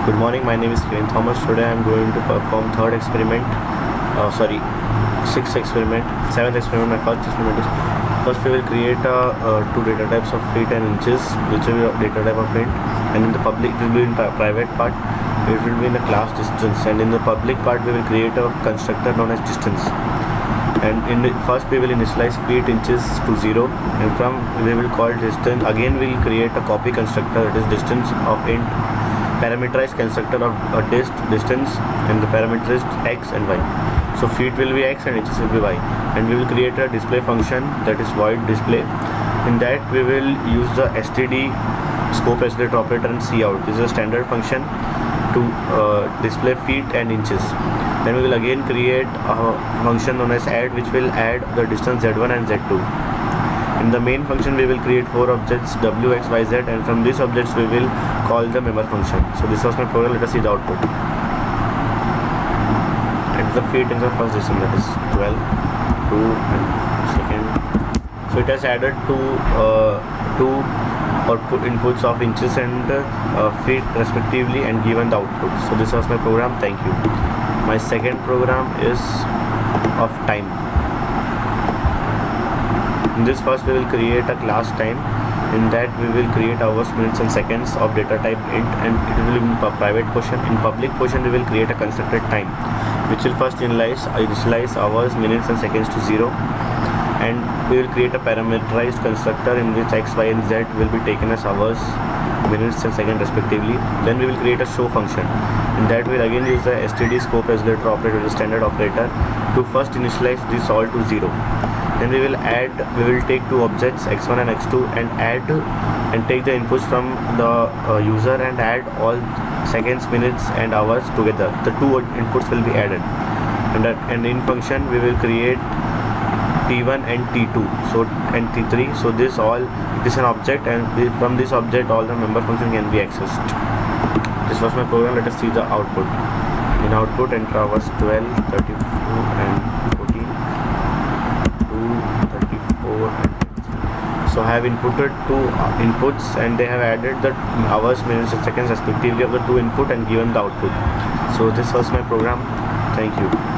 Good morning, my name is Kevin Thomas. Today I am going to perform sixth experiment, seventh experiment. My first experiment is, first we will create two data types of feet and inches, which will be data type of feet, and in the public it will be in private part, it will be in the class distance, and in the public part we will create a constructor known as distance. And in the first we will initialize feet inches to 0, and from we will call distance. Again we will create a copy constructor, that is distance of int, parameterized constructor of distance, and the parameters x and y. So feet will be x and inches will be y, and we will create a display function, that is void display. In that we will use the std scope accelerator operator and cout. This is a standard function to display feet and inches. Then we will again create a function known as add, which will add the distance z1 and z2. In the main function we will create 4 objects w, x, y, z, and from these objects we will call the member function. So this was my program. Let us see the output. And the feet in the first distance, that is 12, 2 and second. So it has added two output inputs of inches and feet respectively and given the output. So this was my program. Thank you. My second program is of time. In this first we will create a class time. In that we will create hours, minutes and seconds of data type int, and it will be in private portion. In public portion we will create a constructor time, which will first initialize hours, minutes and seconds to 0, and we will create a parameterized constructor in which x, y and z will be taken as hours, minutes and seconds respectively. Then we will create a show function. In that we will again use the std scope accelerator operator, the standard operator, to first initialize this all to 0. Then we will take two objects x1 and x2 and add and take the inputs from the user and add all seconds, minutes and hours together. The two inputs will be added, and in function we will create t1 and t2 and t3. So this is an object, and from this object all the member function can be accessed. This was my program. Let us see the output. In output enter hours 12, 34 and 14, 2, 34 and 10. So I have inputted two inputs, and they have added the hours, minutes and seconds respectively of the two input and given the output. So this was my program. Thank you.